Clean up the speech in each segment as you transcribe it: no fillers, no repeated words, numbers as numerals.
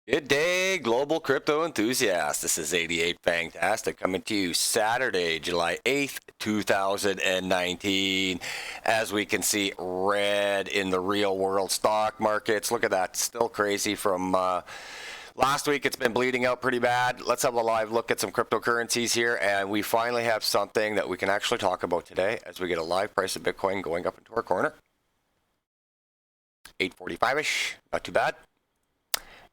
Good day, global crypto enthusiasts. This is 88 Fantastic coming to you Saturday, July 8th, 2019. As we can see, red in the real world stock markets. Look at that, still crazy from last week. It's been bleeding out pretty bad. Let's have a live look at some cryptocurrencies here, and we finally have something that we can actually talk about today as we get a live price of Bitcoin going up into our corner. 845-ish, not too bad.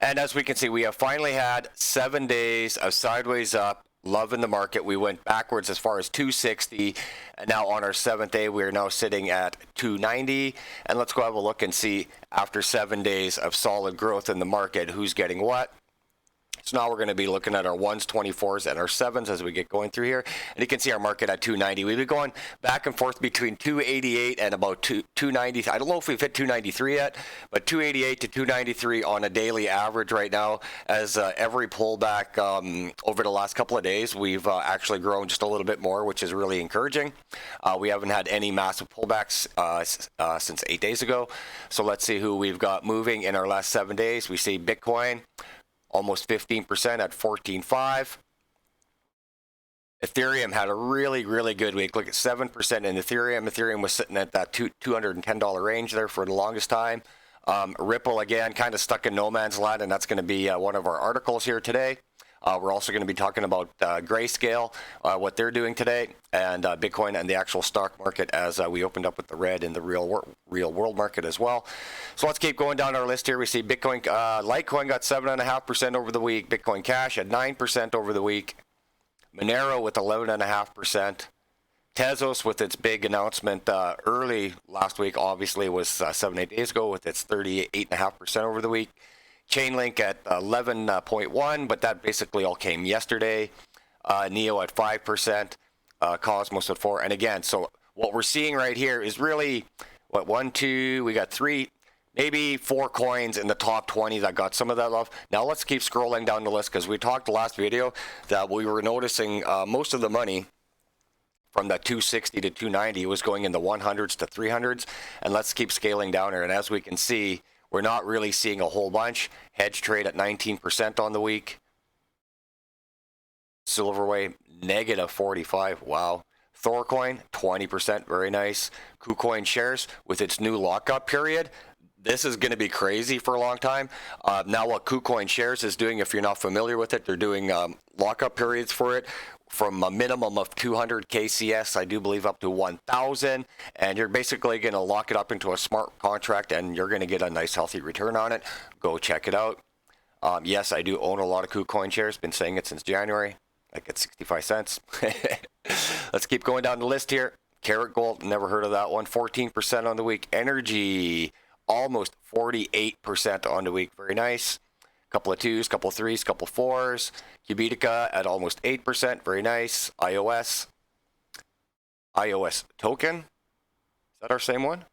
And as we can see, we have finally had 7 days of sideways up, love in the market. We went backwards as far as 260, and now on our 7th day, we are now sitting at 290. And let's go have a look and see, after 7 days of solid growth in the market, who's getting what. So now we're going to be looking at our 1s, 24s, and our 7s as we get going through here. And you can see our market at 290. We've been going back and forth between 288 and about 290. I don't know if we've hit 293 yet, but 288 to 293 on a daily average right now. As every pullback over the last couple of days, we've actually grown just a little bit more, which is really encouraging. We haven't had any massive pullbacks since 8 days ago. So let's see who we've got moving in our last 7 days. We see Bitcoin almost 15% at 14.5. Ethereum had a really, really good week. Look at 7% in Ethereum. Ethereum was sitting at that $210 range there for the longest time. Ripple, again, kind of stuck in no man's land, and that's going to be one of our articles here today. We're also going to be talking about Grayscale, what they're doing today, and Bitcoin and the actual stock market as we opened up with the red in the real world market as well. So let's keep going down our list here. We see Bitcoin, Litecoin got 7.5% over the week. Bitcoin Cash at 9% over the week. Monero with 11.5%. Tezos with its big announcement early last week, obviously was 7-8 days ago with its 38.5% over the week. Chainlink at 11.1, but that basically all came yesterday. Neo at 5%, Cosmos at 4%. And again, so what we're seeing right here is really, we got 3, maybe 4 coins in the top 20 that got some of that love. Now let's keep scrolling down the list, because we talked the last video that we were noticing most of the money from that 260 to 290 was going in the 100s to 300s. And let's keep scaling down here. And as we can see, we're not really seeing a whole bunch. Hedge trade at 19% on the week. Silverway, negative 45. Wow. Thorcoin, 20%. Very nice. KuCoin shares with its new lockup period. This is going to be crazy for a long time. Now what KuCoin shares is doing, if you're not familiar with it, they're doing lockup periods for it from a minimum of 200 KCS, I do believe, up to 1,000. And you're basically going to lock it up into a smart contract, and you're going to get a nice, healthy return on it. Go check it out. Yes, I do own a lot of KuCoin shares. Been saying it since January. I get 65 cents. Let's keep going down the list here. Carrot Gold, never heard of that one. 14% on the week. Energy, almost 48% on the week. Very nice. Couple of 2s, couple of 3s, couple of 4s. Cubitica at almost 8%. Very nice. iOS token. Is that our same one?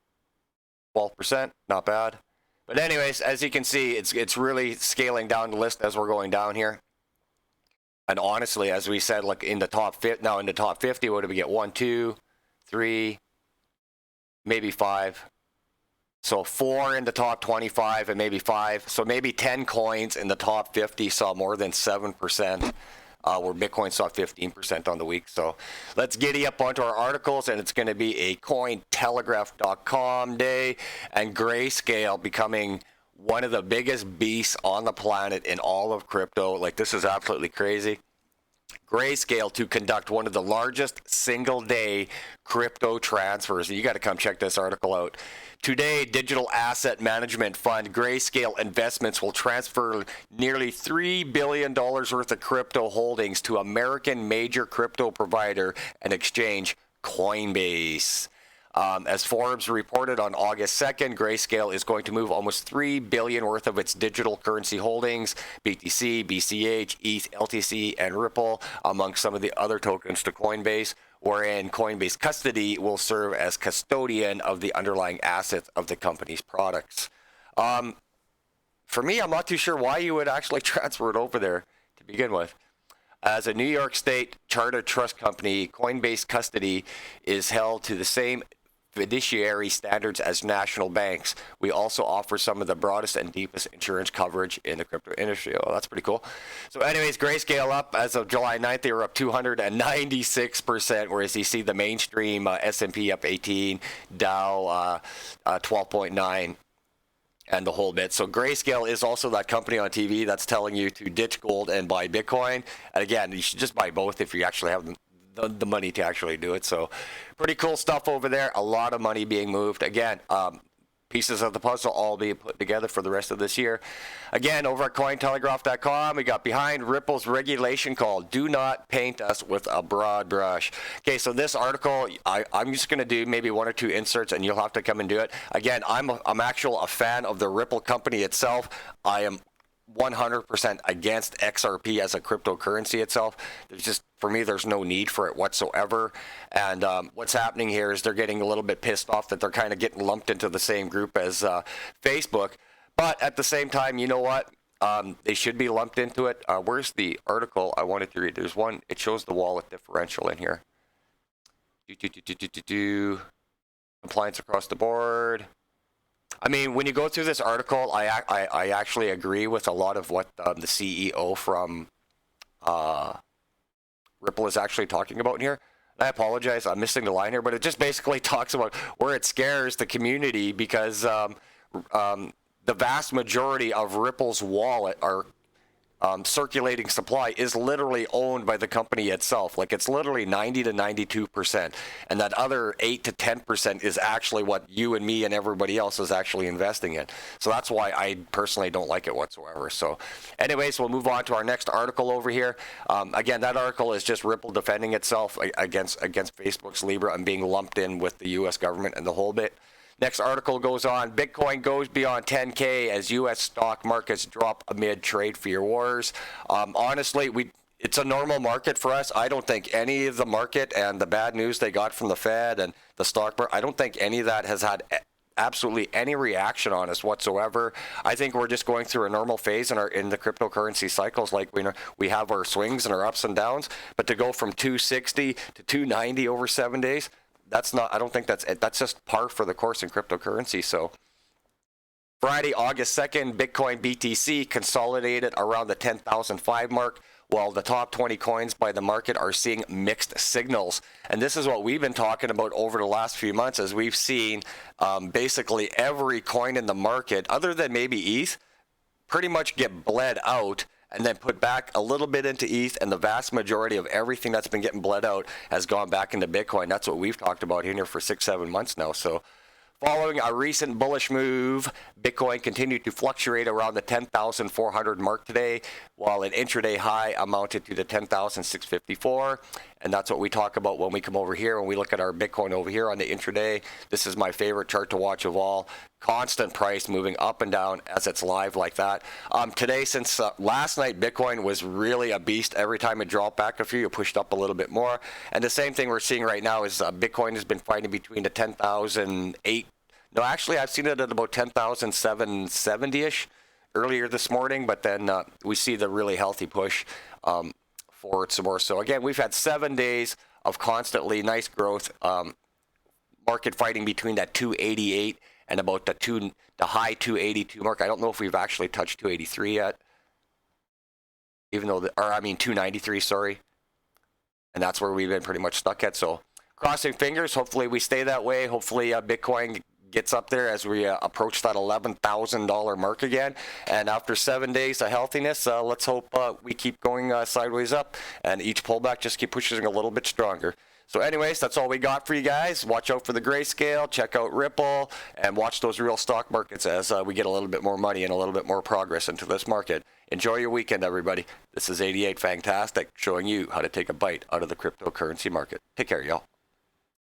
12%. Not bad. But anyways, as you can see, it's really scaling down the list as we're going down here. And honestly, as we said, like in the top 50, now in the top 50, what do we get? 1, 2, 3, maybe 5. So 4 in the top 25 and maybe 5. So maybe 10 coins in the top 50 saw more than 7%, where Bitcoin saw 15% on the week. So let's giddy up onto our articles, and it's going to be a Cointelegraph.com day, and Grayscale becoming one of the biggest beasts on the planet in all of crypto. Like, this is absolutely crazy. Grayscale to conduct one of the largest single-day crypto transfers. You got to come check this article out. Today, digital asset management fund Grayscale Investments will transfer nearly $3 billion worth of crypto holdings to American major crypto provider and exchange Coinbase. As Forbes reported on August 2nd, Grayscale is going to move almost $3 billion worth of its digital currency holdings, BTC, BCH, ETH, LTC, and Ripple, among some of the other tokens, to Coinbase, wherein Coinbase Custody will serve as custodian of the underlying assets of the company's products. For me, I'm not too sure why you would actually transfer it over there to begin with. As a New York State chartered trust company, Coinbase Custody is held to the same fiduciary standards as national banks. We also offer some of the broadest and deepest insurance coverage in the crypto industry. Oh, that's pretty cool. So anyways, Grayscale up as of July 9th. They were up 296%, whereas you see the mainstream S&P up 18, Dow 12.9. And the whole bit. So Grayscale is also that company on TV that's telling you to ditch gold and buy Bitcoin. And again, you should just buy both if you actually have the money to actually do it. So pretty cool stuff over there. A lot of money being moved. Again, pieces of the puzzle all being put together for the rest of this year. Again, over at Cointelegraph.com, we got behind Ripple's regulation call. Do not paint us with a broad brush. Okay, so this article, I'm just going to do maybe one or two inserts, and you'll have to come and do it. Again, I'm actually a fan of the Ripple company itself. I am 100% against XRP as a cryptocurrency itself. There's just, for me, there's no need for it whatsoever. And what's happening here is they're getting a little bit pissed off that they're kind of getting lumped into the same group as Facebook. But at the same time, you know what? They should be lumped into it. Where's the article I wanted to read? There's one. It shows the wallet differential in here. Compliance across the board. I mean, when you go through this article, I actually agree with a lot of what the CEO from Ripple is actually talking about in here. And I apologize, I'm missing the line here, but it just basically talks about where it scares the community because the vast majority of Ripple's wallet are circulating supply is literally owned by the company itself. Like it's literally 90 to 92%. And that other 8 to 10% is actually what you and me and everybody else is actually investing in. So that's why I personally don't like it whatsoever. So anyways, we'll move on to our next article over here. Again, that article is just Ripple defending itself against Facebook's Libra and being lumped in with the U.S. government and the whole bit. Next article goes on, Bitcoin goes beyond 10K as U.S. stock markets drop amid trade fear wars. Honestly, it's a normal market for us. I don't think any of the market and the bad news they got from the Fed and the stock market, I don't think any of that has had absolutely any reaction on us whatsoever. I think we're just going through a normal phase in the cryptocurrency cycles. Like we have our swings and our ups and downs, but to go from 260 to 290 over 7 days, that's not, I don't think that's just par for the course in cryptocurrency. So Friday, August 2nd, Bitcoin BTC consolidated around the 10,005 mark, while the top 20 coins by the market are seeing mixed signals. And this is what we've been talking about over the last few months, as we've seen basically every coin in the market, other than maybe ETH, pretty much get bled out and then put back a little bit into ETH, and the vast majority of everything that's been getting bled out has gone back into Bitcoin. That's what we've talked about here for 6-7 months now. So following a recent bullish move, Bitcoin continued to fluctuate around the 10,400 mark today, while an intraday high amounted to the 10,654. And that's what we talk about when we come over here. When we look at our Bitcoin over here on the intraday, this is my favorite chart to watch of all. Constant price moving up and down as it's live like that. Today, since last night, Bitcoin was really a beast. Every time it dropped back a few, it pushed up a little bit more. And the same thing we're seeing right now is Bitcoin has been fighting between the 10,008. No, actually, I've seen it at about 10,770-ish earlier this morning. But then we see the really healthy push forward some more. So again, we've had 7 days of constantly nice growth. Market fighting between that 288 and about the high 282 mark. I don't know if we've actually touched 283 yet, even though 293, sorry. And that's where we've been pretty much stuck at. So crossing fingers, hopefully we stay that way. Hopefully Bitcoin gets up there as we approach that $11,000 mark again. And after 7 days of healthiness, let's hope we keep going sideways up, and each pullback just keep pushing a little bit stronger. So anyways, that's all we got for you guys. Watch out for the Grayscale, check out Ripple, and watch those real stock markets as we get a little bit more money and a little bit more progress into this market. Enjoy your weekend, everybody. This is 88 Fantastic, showing you how to take a bite out of the cryptocurrency market. Take care, y'all.